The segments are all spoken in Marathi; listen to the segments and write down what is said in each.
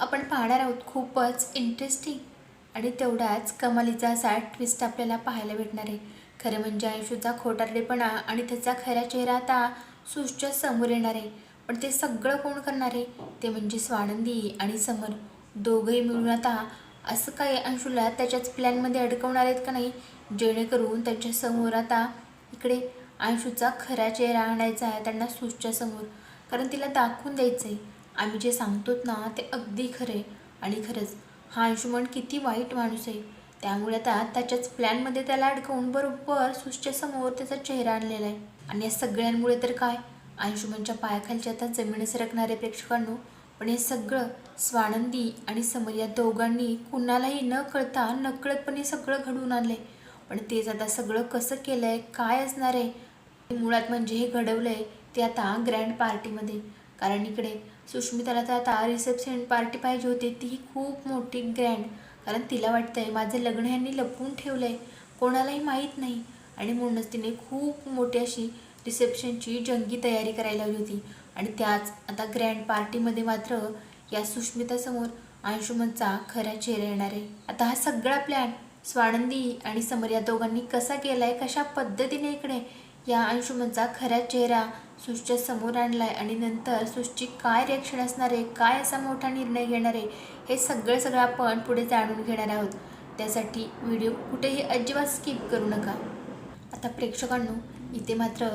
आपण पाहणार आहोत खूपच इंटरेस्टिंग आणि तेवढाच कमालीचा असा ट्विस्ट आपल्याला पाहायला भेटणार आहे. खरं म्हणजे अंशूचा खोटारडेपणा आणि त्याचा खरा चेहरा आता सुशच्या समोर येणार आहे. पण ते सगळं कोण करणार आहे? ते म्हणजे स्वानंदी आणि समर दोघंही मिळून आता असं काय अंशूला त्याच्याच प्लॅनमध्ये अडकवणार आहेत का नाही, जेणेकरून त्यांच्यासमोर आता इकडे अंशूचा खरा चेहरा आणायचा आहे त्यांना सुशच्या समोर. कारण तिला दाखवून द्यायचं आहे आम्ही जे सांगतोत ना ते अगदी खरे. आणि खरंच हा अंशुमन किती वाईट माणूस आहे. त्यामुळे आता त्याच्याच प्लॅनमध्ये त्याला अडकवून बरोबर सुशच्या समोर त्याचा चेहरा आणलेला आहे. आणि या सगळ्यांमुळे तर काय अंशुमनच्या पायाखालची आता जमीन सरकणारे प्रेक्षकांनो. पण हे सगळं स्वानंदी आणि समर या दोघांनी कुणालाही न कळता नकळतपणे सगळं घडवून आणले. पण तेच आता सगळं कसं केलंय, काय असणार आहे मुळात म्हणजे हे घडवलं आहे ते आता ग्रँड पार्टीमध्ये. कारण इकडे सुष्मिताला तर आता रिसेप्शन पार्टी पाहिजे होती, तीही खूप मोठी ग्रँड. कारण तिला वाटतंय माझं लग्न ह्यांनी लपवून ठेवलं आहे, कोणालाही माहीत नाही. आणि म्हणूनच तिने खूप मोठी अशी रिसेप्शनची जंगी तयारी करायला हवी होती. आणि त्याच आता ग्रँड पार्टीमध्ये मात्र या सुष्मितासमोर अंशुमनचा खरा चेहरा येणार आहे. आता हा सगळा प्लॅन स्वानंदी आणि समर या दोघांनी कसा केला आहे, कशा पद्धतीने इकडे या अंशुमनचा खरा चेहरा सुशच्या समोर आणलाय आणि नंतर सुशची काय रिॲक्शन असणार आहे, काय असा मोठा निर्णय घेणार आहे, हे सगळं आपण पुढे जाणून घेणार आहोत. त्यासाठी व्हिडिओ कुठेही अजिबात स्किप करू नका. आता प्रेक्षकांनो इथे मात्र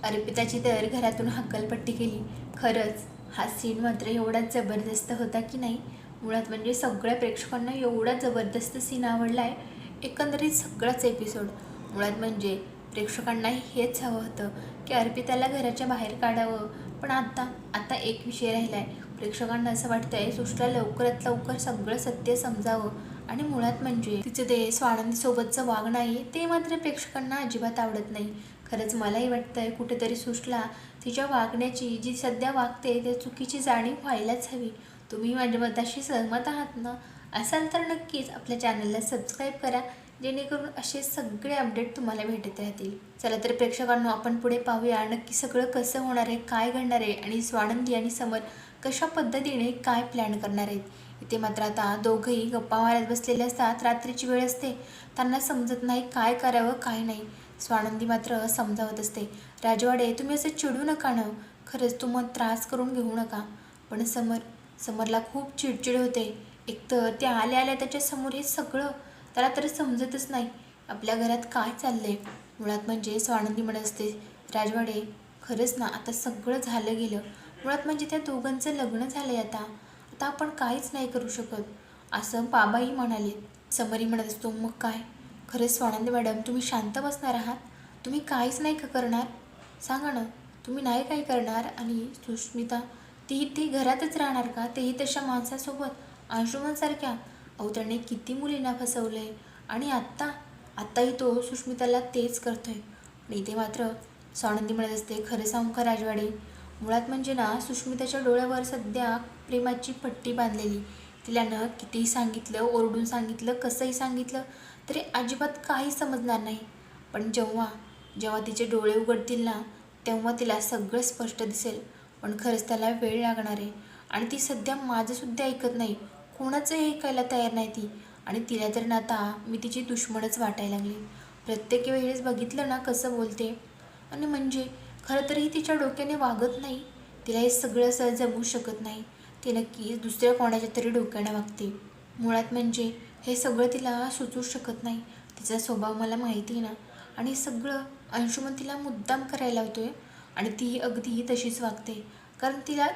अर्पिताची तर घरातून हक्कलपट्टी केली. खरंच हा सीन मात्र एवढा जबरदस्त होता की नाही. मुळात म्हणजे सगळ्या प्रेक्षकांना एवढा जबरदस्त सीन आवडला आहे, एकंदरीत सगळाच एपिसोड. मुळात म्हणजे प्रेक्षकांनाही हेच हवं होतं की अर्पिताला घराच्या बाहेर काढावं. पण आता एक विषय राहिला आहे. प्रेक्षकांना असं वाटतं आहे सुशला लवकरात लवकर सगळं सत्य समजावं. आणि मुळात म्हणजे तिचं ते स्वानंदीसोबतचं वागणं आहे ते मात्र प्रेक्षकांना अजिबात आवडत नाही. खरंच मलाही वाटतं आहे कुठेतरी सुशला तिच्या वागण्याची जी सध्या वागते त्या चुकीची जाणीव व्हायलाच हवी. तुम्ही माझ्या मताशी सहमत आहात ना? असाल तर नक्कीच आपल्या चॅनलला सबस्क्राईब करा, जेणेकरून असे सगळे अपडेट तुम्हाला भेटत राहतील. चला तर प्रेक्षकांनो आपण पुढे पाहूया नक्की सगळं कसं होणार आहे, काय घडणार आहे आणि स्वानंदी आणि समर कशा पद्धतीने काय प्लॅन करणार आहेत. इथे मात्र आता दोघंही गप्पा मारत बसलेले असतात. रात्रीची वेळ असते, त्यांना समजत नाही काय करावं काय नाही. स्वानंदी मात्र समजावत असते, राजवाडे तुम्ही असं चिडू नका ना, खरंच तू मग त्रास करून घेऊ नका. पण समरला खूप चिडचिड होते. एकतर त्या आल्या आल्या त्याच्यासमोर हे सगळं त्याला तर समजतच नाही आपल्या घरात काय चाललंय. मुळात म्हणजे स्वानंदी म्हणत असते, राजवाडे खरंच ना आता सगळं झालं गेलं. मुळात म्हणजे त्या दोघांचं लग्न झालंय आता आता आपण काहीच नाही करू शकत असं बाबाही म्हणाले. समरी म्हणत असतो, मग काय? खरंच स्वानंदी मॅडम तुम्ही शांत बसणार आहात? तुम्ही काहीच नाही का करणार? सांगा ना, तुम्ही नाही काही करणार? आणि सुष्मिता ती घरातच राहणार का, तेही तशा माणसासोबत अंशुमनसारख्या? अहो त्यांनी किती मुलींना फसवलंय आणि आत्ताही तो सुष्मिताला तेच करतोय. आणि इथे मात्र स्वानंदी म्हणत असते, खरं सांगू का राजवाडे, मुळात म्हणजे ना सुष्मिताच्या डोळ्यावर सध्या प्रेमाची पट्टी बांधलेली. तिला ना कितीही सांगितलं, ओरडून सांगितलं, कसंही सांगितलं तरी अजिबात काही समजणार नाही. पण जेव्हा तिचे डोळे उघडतील ना तेव्हा तिला सगळं स्पष्ट दिसेल. पण खरंच त्याला वेळ लागणार आहे. आणि ती सध्या माझंसुद्धा ऐकत नाही, कोणाचंही ऐकायला तयार नाही ती. आणि तिला तर ना आता मी तिची दुश्मनच वाटायला लागली. प्रत्येक वेळेस बघितलं ना कसं बोलते. आणि म्हणजे खरं तरी तिच्या डोक्याने वागत नाही. तिला हे सगळं असं जमू शकत नाही. ती नक्कीच दुसऱ्या कोणाच्या तरी डोक्याने वागते. मुळात म्हणजे हे सगळं तिला सुचू शकत नाही. तिचा स्वभाव मला माहिती आहे ना. आणि सगळं अंशुमन तिला मुद्दाम करायला लावतोय आणि ती अगदी तशीच वागते. कारण तिला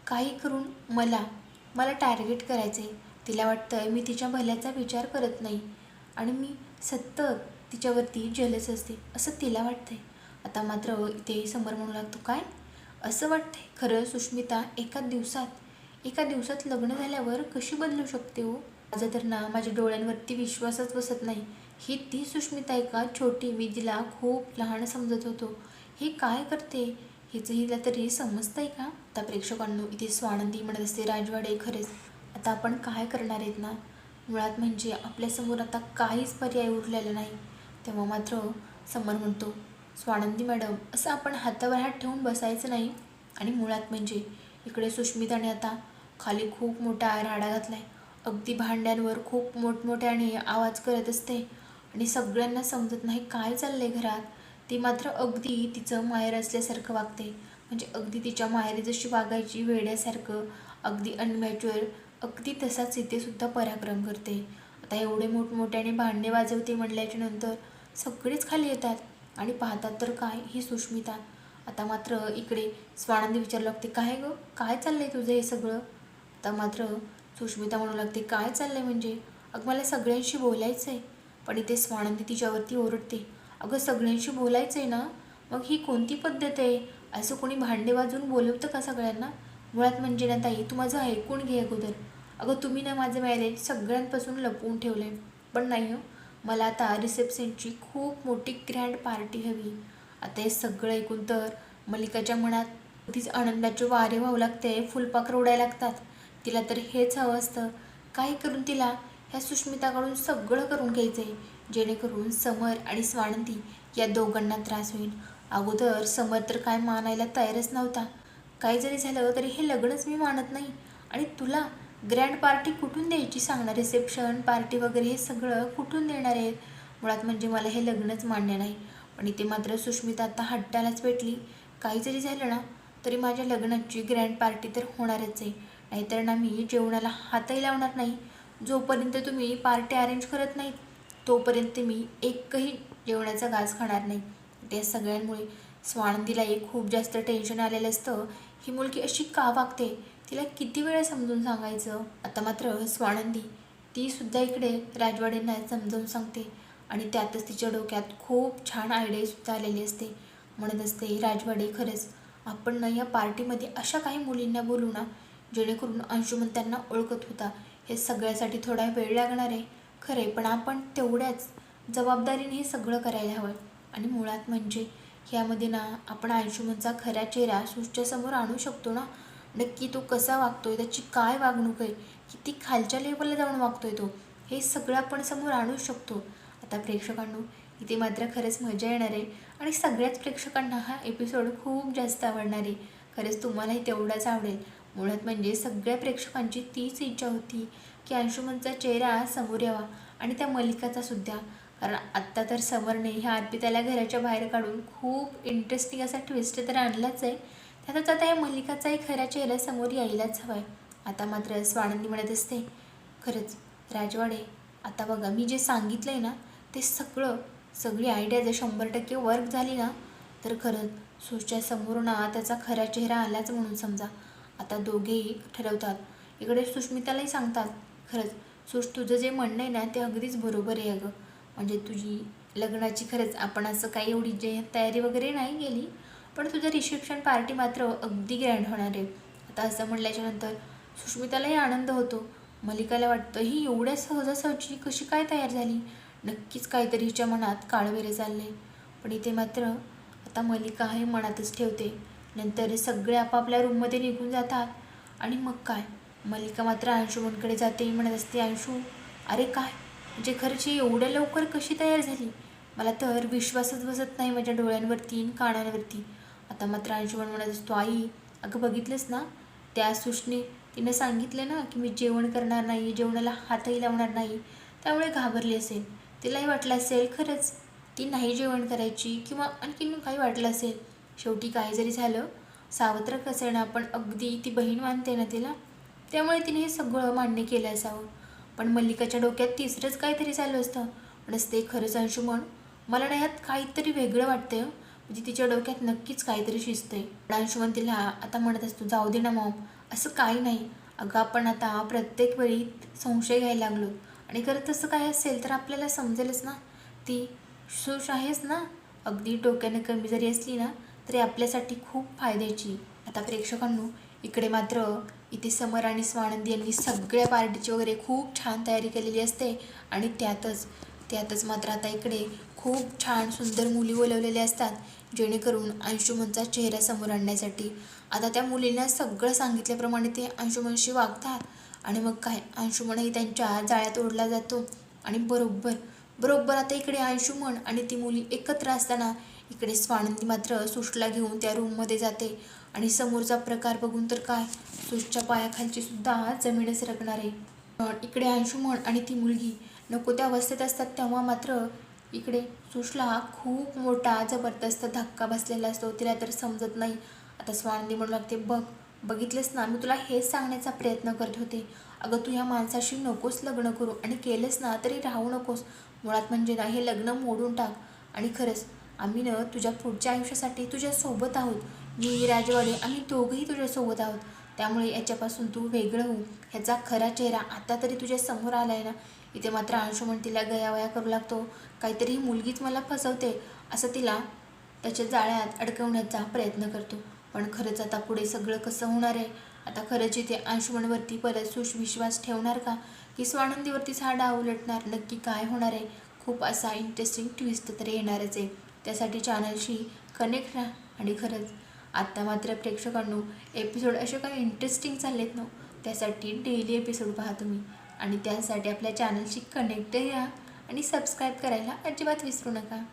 काही करून मला टार्गेट करायचं आहे. तिला वाटतं मी तिच्या भल्याचा विचार करत नाही आणि मी सतत तिच्यावरती जलस असते असं तिला वाटतंय. आता मात्र इथे समर म्हणू लागतो, काय असं वाटतंय? खरं सुष्मिता एका दिवसात लग्न झाल्यावर कशी बदलू शकते हो? माझं तर ना माझ्या डोळ्यांवरती विश्वासच बसत नाही. ही ती सुष्मिता आहे का छोटी, मी तिला खूप लहान समजत होतो. ही काय करते हिचं हिला तरी समजतंय का? आता प्रेक्षकांनो इथे स्वानंदी म्हणत असते, राजवाडे खरेच आता आपण काय करणार आहेत ना? मुळात म्हणजे आपल्यासमोर आता काहीच पर्याय उरलेला नाही. तेव्हा मात्र समर म्हणतो, स्वानंदी मॅडम असं आपण हातावर हात ठेवून बसायचं नाही. आणि मुळात म्हणजे इकडे सुष्मिताने आता खाली खूप मोठा राडा घातलाय. अगदी भांड्यांवर खूप मोठमोठ्याने आवाज करत असते आणि सगळ्यांना समजत नाही काय चाललंय घरात. ती मात्र अगदी तिचं माहेर असल्यासारखं वागते. म्हणजे अगदी तिच्या माहेरी जशी वागायची वेड्यासारखं, अगदी अनमॅच्युअर, अगदी तसाच इथे सुद्धा पराक्रम करते. आता एवढे मोठमोठ्याने भांडे वाजवते म्हटल्याच्या नंतर सगळेच खाली येतात आणि पाहतात तर काय, ही सुष्मिता. आता मात्र इकडे स्वानंदी विचारू लागते, काय गं, काय चाललंय तुझं हे सगळं? आता मात्र सुष्मिता म्हणू लागते, काय चाललंय म्हणजे, अगं मला सगळ्यांशी बोलायचं आहे. पण इथे स्वानंदी तिच्यावरती ओरडते, अगं सगळ्यांशी बोलायचं आहे ना, मग ही कोणती पद्धत आहे? असं कोणी भांडे वाजवून बोलवतं का सगळ्यांना? मुळात म्हणजे ना ताई, तू माझं ऐकून घे अगोदर. अगं तुम्ही ना माझं मॅरेज सगळ्यांपासून लपवून ठेवलं आहे. पण नाही हो, मला आता रिसेप्शनची खूप मोठी ग्रँड पार्टी हवी. आता हे सगळं ऐकून तर मल्लिकाच्या मनात अगदीच आनंदाचे वारे वाहू लागते, फुलपाखरं उडायला लागतात. तिला तर हेच हवं असतं, काही करून तिला ह्या सुष्मिताकडून सगळं करून घ्यायचं आहे, जेणेकरून समर आणि स्वानंदी या दोघांना त्रास होईल. अगोदर समर तर काय मानायला तयारच नव्हता. काही जरी झालं तरी हे लग्नच मी मानत नाही, आणि तुला ग्रँड पार्टी कुठून द्यायची सांगणार? रिसेप्शन पार्टी वगैरे हे सगळं कुठून देणार आहेत? मुळात म्हणजे मला हे लग्नच मान्य नाही. पण इथे मात्र सुष्मिता आता हट्टालाच पेटली. काही जरी झालं ना तरी माझ्या लग्नाची ग्रँड पार्टी तर होणारच आहे. नाहीतर ना मी जेवणाला हातही लावणार नाही. जोपर्यंत तुम्ही पार्टी अरेंज करत नाहीत तोपर्यंत मी एकही जेवणाचा घास खाणार नाही. त्या सगळ्यांमुळे स्वानंदीला एक खूप जास्त टेन्शन आलेलं असतं. ही मुलगी अशी का वागते, तिला किती वेळा समजून सांगायचं? आता मात्र स्वानंदी ती सुद्धा इकडे राजवाडेंना समजावून सांगते आणि त्यातच तिच्या डोक्यात खूप छान आयडियासुद्धा आलेली असते. म्हणत असते, राजवाडे खरंच आपण ना या पार्टीमध्ये अशा काही मुलींना बोलू ना जेणेकरून अंशुमन त्यांना ओळखत होता. हे सगळ्यासाठी थोडा वेळ लागणार आहे खरे, पण आपण तेवढ्याच जबाबदारीने हे सगळं करायला हवं. आणि मुळात म्हणजे ह्यामध्ये ना आपण अंशुमनचा खरा चेहरा सुशच्या समोर आणू शकतो ना. नक्की तो कसा वागतोय, त्याची काय वागणूक आहे, किती खालच्या लेवलला जाऊन वागतोय तो, हे सगळं आपण समोर आणू शकतो. आता प्रेक्षकांनो, इथे मात्र खरंच मजा येणार आहे आणि सगळ्याच प्रेक्षकांना हा एपिसोड खूप जास्त आवडणार आहे. खरंच तुम्हालाही तेवढाच आवडेल. मुळात म्हणजे सगळ्या प्रेक्षकांची तीच इच्छा होती की अंशुमनचा चेहरा समोर यावा आणि त्या मल्लिकाचा सुद्धा. कारण आत्ता तर समरने ह्या अर्पिताला घराच्या बाहेर काढून खूप इंटरेस्टिंग असा ट्विस्ट तर आणलाच आहे. त्यातच आता या मल्लिकाचाही खरा चेहरा समोर यायलाच हवा आहे. आता मात्र स्वानंदी म्हणत असते, खरंच राजवाडे, आता बघा मी जे सांगितलं आहे ना ते सगळी आयडिया जर 100% वर्क झाली ना तर खरंच सुशच्या समोर ना त्याचा खरा चेहरा आलाच म्हणून समजा. आता दोघेही ठरवतात. इकडे सुष्मितालाही सांगतात, खरंच सुश तुझं जे म्हणणं आहे ना ते अगदीच बरोबर आहे अगं. म्हणजे तुझी लग्नाची खरंच आपण असं काही एवढी जे तयारी वगैरे नाही केली, पण तुझं रिसेप्शन पार्टी मात्र अगदी ग्रँड होणार आहे. आता असं म्हटल्याच्यानंतर सुष्मितालाही आनंद होतो. मल्लिकाला वाटतं ही एवढ्या सहजासहजी कशी काय तयार झाली, नक्कीच काहीतरी हिच्या मनात काळवेरे चालले. पण इथे मात्र आता मल्लिका हे मनातच ठेवते. नंतर सगळे आपापल्या रूममध्ये निघून जातात आणि मग काय, मल्लिका मात्र अंशुमनकडे जाते. म्हणत असते, अंशू अरे काय, म्हणजे खरंच ही एवढ्या लवकर कशी तयार झाली? मला तर विश्वासच बसत नाही माझ्या डोळ्यांवरती आणि कानांवरती. आता मात्र अंशुमन म्हणत असतो, आई अगं बघितलंस ना, त्या सुशने तिनं सांगितलं ना की मी जेवण करणार नाही, जेवणाला हातही लावणार नाही, त्यामुळे घाबरली असेल. तिलाही वाटलं असेल खरंच ती नाही जेवण करायची, किंवा आणखीन काही वाटलं असेल. शेवटी काय जरी झालं सावत्र कसं ना, पण अगदी ती बहीण मानते ना तिला, त्यामुळे तिने हे सगळं मान्य केलं असावं. पण मल्लिकाच्या डोक्यात तिसरंच काहीतरी चालू असतं. म्हणत ते खरंच अंशुमन, मला ना ह्यात काहीतरी वेगळं वाटतंय. म्हणजे तिच्या डोक्यात नक्कीच काहीतरी शिजतंय. पण अंशुमन तिला आता म्हणत असतो, जाऊ दे ना मॉम, असं काही नाही. अगं आपण आता प्रत्येक वेळी संशय घ्यायला लागलो, आणि खरं तसं काय असेल तर आपल्याला समजेलच ना. ती सुश आहेच ना, अगदी डोक्याने कमी जरी असली ना तरी आपल्यासाठी खूप फायद्याची. आता प्रेक्षकांनो, इकडे मात्र इथे समर आणि स्वानंदी यांनी सगळ्या पार्टीची वगैरे खूप छान तयारी केलेली असते. आणि त्यातच मात्र आता इकडे खूप छान सुंदर मुली बोलवलेल्या असतात, जेणेकरून अंशुमनचा चेहरा समोर आणण्यासाठी. आता त्या मुलींना सगळं सांगितल्याप्रमाणे ते अंशुमनशी वागतात. आणि मग काय, अंशुमनही त्यांच्या जाळ्यात ओढला जातो. आणि बरोबर आता इकडे अंशुमन आणि ती मुली एकत्र असताना इकडे स्वानंदी मात्र सुशला घेऊन त्या रूममध्ये जाते आणि समोरचा प्रकार बघून तर काय, सुशच्या पायाखालची सुद्धा जमीनच सरकणार आहे. इकडे अंशुमन आणि ती मुलगी नको त्या अवस्थेत असतात, तेव्हा मात्र इकडे सुशला खूप मोठा जबरदस्त धक्का बसलेला असतो. तिला तर समजत नाही. आता स्वानंदी म्हणू लागते, बघितलंस ना, मी तुला हेच सांगण्याचा प्रयत्न करत होते. अगं तू ह्या माणसाशी नकोस लग्न करू, आणि केलंस ना तरी राहू नकोस. मुळात म्हणजे ना हे लग्न मोडून टाक. आणि खरंच आम्ही ना तुझ्या पुढच्या आयुष्यासाठी तुझ्यासोबत आहोत. मी राजवाडे आम्ही दोघंही तुझ्यासोबत आहोत. त्यामुळे याच्यापासून तू वेगळं हो. ह्याचा खरा चेहरा आता तरी तुझ्या समोर आला आहे ना. इथे मात्र अंशुमन तिला गयावया करू लागतो. काहीतरी ही मुलगीच मला फसवते असं तिला त्याच्या जाळ्यात अडकवण्याचा प्रयत्न करतो. पण खरंच आता पुढे सगळं कसं होणार आहे? आता खरंच इथे अंशुमनवरती परत सुश विश्वास ठेवणार का, की स्वानंदीवरतीच हा डाव उलटणार? नक्की काय होणार आहे? खूप असा इंटरेस्टिंग ट्विस्ट तर येणारच आहे. त्यासाठी चॅनलशी कनेक्ट राहा. आणि खरंच आत्ता मात्र प्रेक्षकांनो, एपिसोड असे काही इंटरेस्टिंग चाललेत ना, त्यासाठी डेली एपिसोड पहा तुम्ही. आणि त्यासाठी आपल्या चॅनलशी कनेक्टही राहा आणि सबस्क्राईब करायला अजिबात विसरू नका.